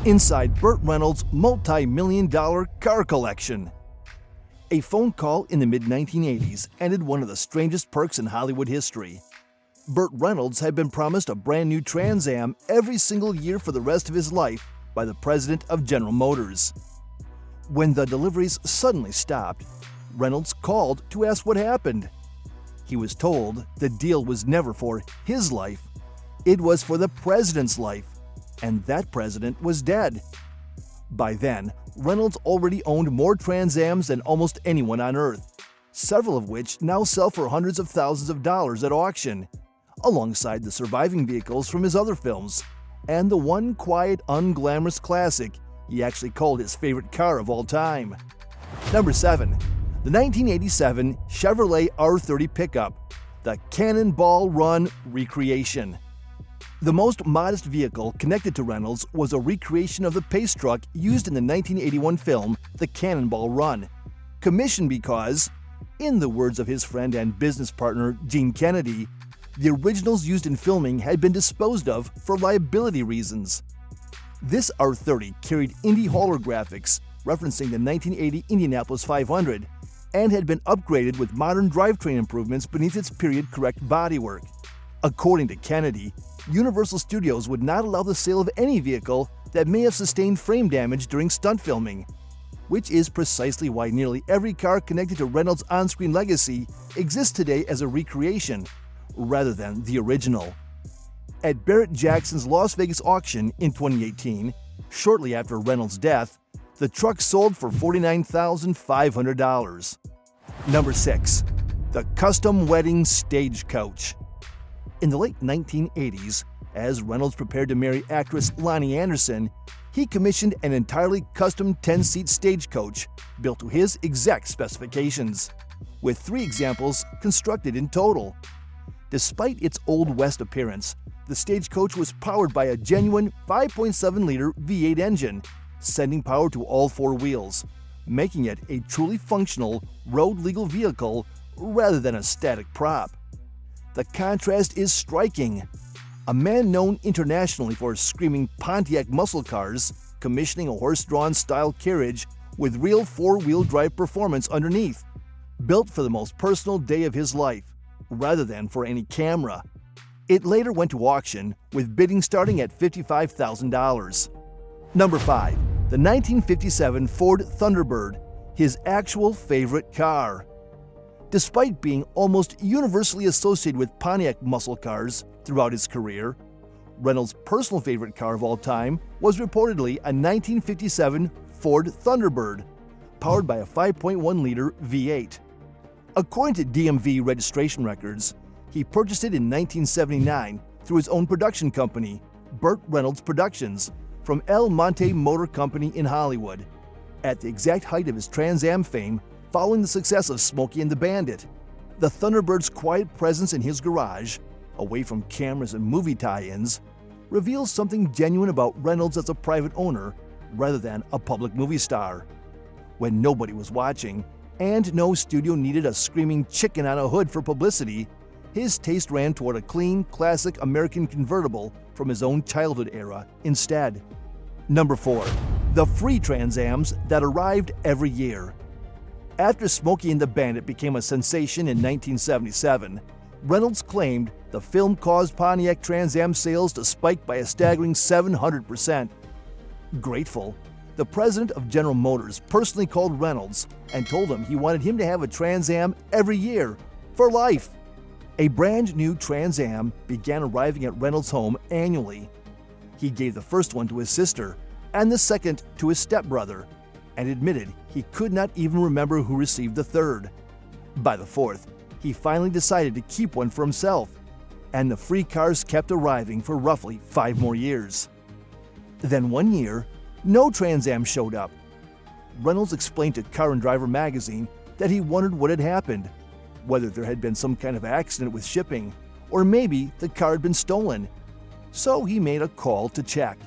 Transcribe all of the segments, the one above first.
inside Burt Reynolds' multi-million-dollar car collection. A phone call in the mid-1980s ended one of the strangest perks in Hollywood history. Burt Reynolds had been promised a brand new Trans Am every single year for the rest of his life by the president of General Motors. When the deliveries suddenly stopped, Reynolds called to ask what happened. He was told the deal was never for his life, it was for the president's life, and that president was dead. By then, Reynolds already owned more Trans Ams than almost anyone on Earth, several of which now sell for hundreds of thousands of dollars at auction, alongside the surviving vehicles from his other films, and the one quiet, unglamorous classic he actually called his favorite car of all time. Number 7. The 1987 Chevrolet R30 pickup, the Cannonball Run recreation. The most modest vehicle connected to Reynolds was a recreation of the pace truck used in the 1981 film The Cannonball Run, commissioned because, in the words of his friend and business partner Gene Kennedy, the originals used in filming had been disposed of for liability reasons. This R30 carried Indy hauler graphics referencing the 1980 Indianapolis 500 and had been upgraded with modern drivetrain improvements beneath its period-correct bodywork. According to Kennedy, Universal Studios would not allow the sale of any vehicle that may have sustained frame damage during stunt filming, which is precisely why nearly every car connected to Reynolds' on-screen legacy exists today as a recreation, rather than the original. At Barrett Jackson's Las Vegas auction in 2018, shortly after Reynolds' death, the truck sold for $49,500. Number 6. The Custom Wedding Stagecoach. In the late 1980s, as Reynolds prepared to marry actress Lonnie Anderson, he commissioned an entirely custom 10-seat stagecoach built to his exact specifications, with 3 examples constructed in total. Despite its Old West appearance, the Stagecoach was powered by a genuine 5.7-liter V8 engine, sending power to all 4 wheels, making it a truly functional, road-legal vehicle rather than a static prop. The contrast is striking. A man known internationally for screaming Pontiac muscle cars, commissioning a horse-drawn style carriage with real 4-wheel drive performance underneath, built for the most personal day of his life, rather than for any camera. It later went to auction, with bidding starting at $55,000. Number 5. The 1957 Ford Thunderbird, his actual favorite car. Despite being almost universally associated with Pontiac muscle cars throughout his career, Reynolds' personal favorite car of all time was reportedly a 1957 Ford Thunderbird, powered by a 5.1-liter V8. According to DMV registration records, he purchased it in 1979 through his own production company, Burt Reynolds Productions, from El Monte Motor Company in Hollywood, at the exact height of his Trans Am fame following the success of Smokey and the Bandit. The Thunderbird's quiet presence in his garage, away from cameras and movie tie-ins, reveals something genuine about Reynolds as a private owner rather than a public movie star. When nobody was watching, and no studio needed a screaming chicken on a hood for publicity, his taste ran toward a clean, classic American convertible from his own childhood era instead. Number 4. The free Trans Ams that arrived every year. After Smokey and the Bandit became a sensation in 1977, Reynolds claimed the film caused Pontiac Trans Am sales to spike by a staggering 700%. Grateful, the president of General Motors personally called Reynolds and told him he wanted him to have a Trans Am every year, for life. A brand new Trans Am began arriving at Reynolds' home annually. He gave the first one to his sister and the second to his stepbrother, and admitted he could not even remember who received the third. By the fourth, he finally decided to keep one for himself, and the free cars kept arriving for roughly 5 more years. Then one year, no Trans Am showed up. Reynolds explained to Car and Driver magazine that he wondered what had happened, whether there had been some kind of accident with shipping, or maybe the car had been stolen. So he made a call to check.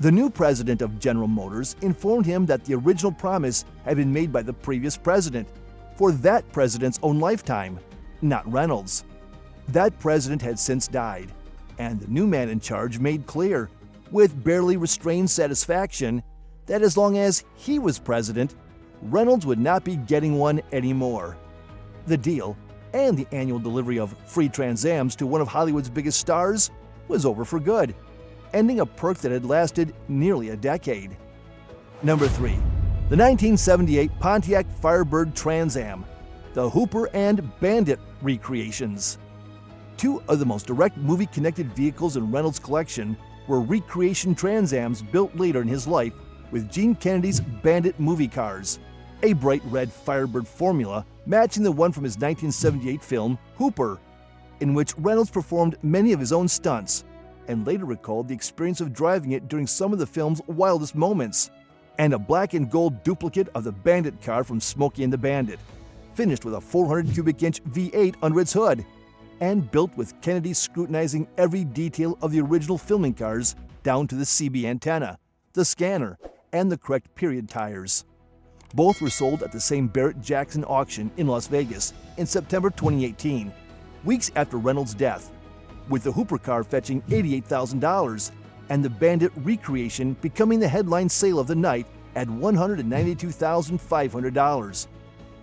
The new president of General Motors informed him that the original promise had been made by the previous president, for that president's own lifetime, not Reynolds. That president had since died, and the new man in charge made clear, with barely restrained satisfaction that as long as he was president, Reynolds would not be getting one anymore. The deal, and the annual delivery of free Trans Ams to one of Hollywood's biggest stars, was over for good, ending a perk that had lasted nearly a decade. Number 3. The 1978 Pontiac Firebird Trans Am, the Hooper and Bandit recreations. Two of the most direct movie-connected vehicles in Reynolds' collection were recreation Trans Ams built later in his life with Gene Kennedy's Bandit movie cars, a bright red Firebird formula matching the one from his 1978 film Hooper, in which Reynolds performed many of his own stunts and later recalled the experience of driving it during some of the film's wildest moments, and a black and gold duplicate of the Bandit car from Smokey and the Bandit, finished with a 400 cubic inch V8 under its hood, and built with Kennedy scrutinizing every detail of the original filming cars down to the CB antenna, the scanner, and the correct period tires. Both were sold at the same Barrett Jackson auction in Las Vegas in September 2018, weeks after Reynolds' death, with the Hooper car fetching $88,000 and the Bandit recreation becoming the headline sale of the night at $192,500,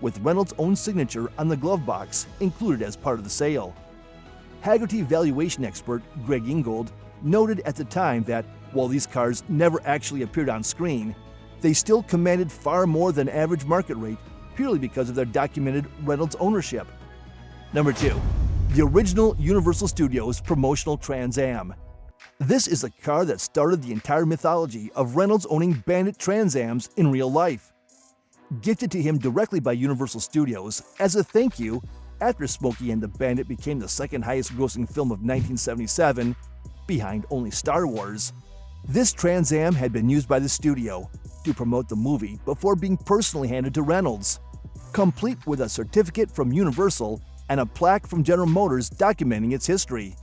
with Reynolds' own signature on the glove box included as part of the sale. Haggerty valuation expert Greg Ingold noted at the time that while these cars never actually appeared on screen, they still commanded far more than average market rate purely because of their documented Reynolds ownership. Number 2. The original Universal Studios promotional Trans Am. This is the car that started the entire mythology of Reynolds owning Bandit Trans Ams in real life. Gifted to him directly by Universal Studios as a thank you after Smokey and the Bandit became the second highest grossing film of 1977, behind only Star Wars, this Trans Am had been used by the studio to promote the movie before being personally handed to Reynolds, complete with a certificate from Universal and a plaque from General Motors documenting its history.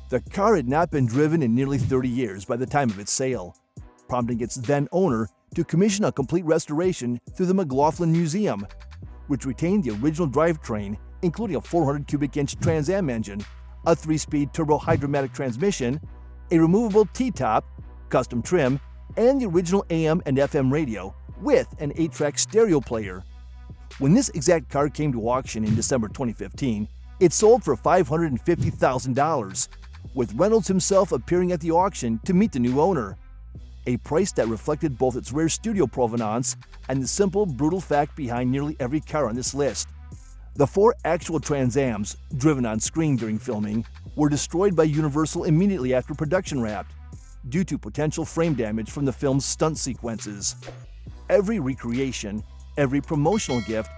The car had not been driven in nearly 30 years by the time of its sale, prompting its then owner to commission a complete restoration through the McLaughlin Museum, which retained the original drivetrain, including a 400 cubic inch Trans Am engine, a 3-speed turbo-hydromatic transmission, a removable T-top, custom trim, and the original AM and FM radio with an 8-track stereo player. When this exact car came to auction in December 2015, it sold for $550,000, with Reynolds himself appearing at the auction to meet the new owner, a price that reflected both its rare studio provenance and the simple, brutal fact behind nearly every car on this list. The 4 actual Trans Ams, driven on screen during filming, were destroyed by Universal immediately after production wrapped, due to potential frame damage from the film's stunt sequences. Every recreation, every promotional gift,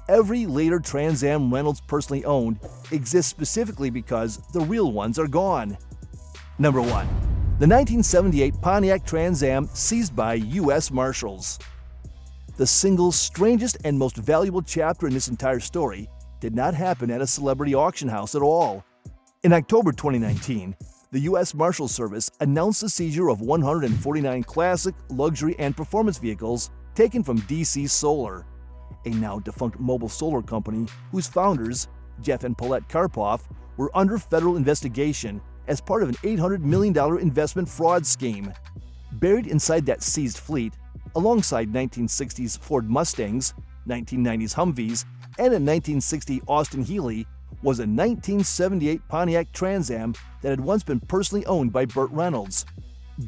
every later Trans Am Reynolds personally owned exists specifically because the real ones are gone. Number 1. The 1978 Pontiac Trans Am seized by U.S. Marshals. The single strangest and most valuable chapter in this entire story did not happen at a celebrity auction house at all. In October 2019, the U.S. Marshals Service announced the seizure of 149 classic, luxury, and performance vehicles taken from DC Solar, a now defunct mobile solar company whose founders, Jeff and Paulette Karpoff, were under federal investigation as part of an $800 million investment fraud scheme. Buried inside that seized fleet, alongside 1960s Ford Mustangs, 1990s Humvees, and a 1960 Austin Healey, was a 1978 Pontiac Trans Am that had once been personally owned by Burt Reynolds,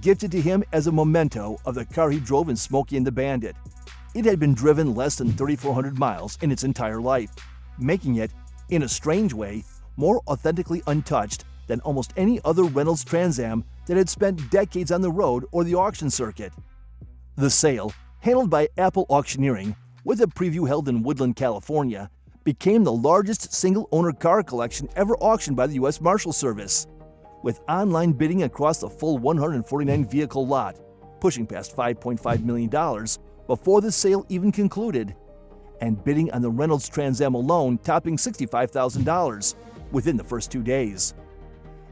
gifted to him as a memento of the car he drove in Smokey and the Bandit. It had been driven less than 3,400 miles in its entire life, making it, in a strange way, more authentically untouched than almost any other Reynolds Trans Am that had spent decades on the road or the auction circuit. The sale, handled by Apple Auctioneering, with a preview held in Woodland, California, became the largest single-owner car collection ever auctioned by the U.S. Marshals Service, with online bidding across the full 149-vehicle lot, pushing past $5.5 million before the sale even concluded, and bidding on the Reynolds Trans Am alone topping $65,000 within the first 2 days.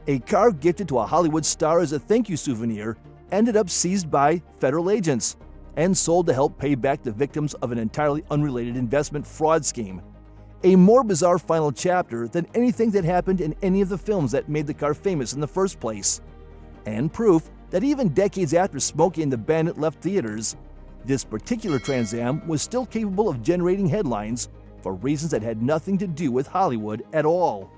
A car gifted to a Hollywood star as a thank you souvenir ended up seized by federal agents and sold to help pay back the victims of an entirely unrelated investment fraud scheme. A more bizarre final chapter than anything that happened in any of the films that made the car famous in the first place, and proof that even decades after Smokey and the Bandit left theaters, this particular Trans Am was still capable of generating headlines for reasons that had nothing to do with Hollywood at all.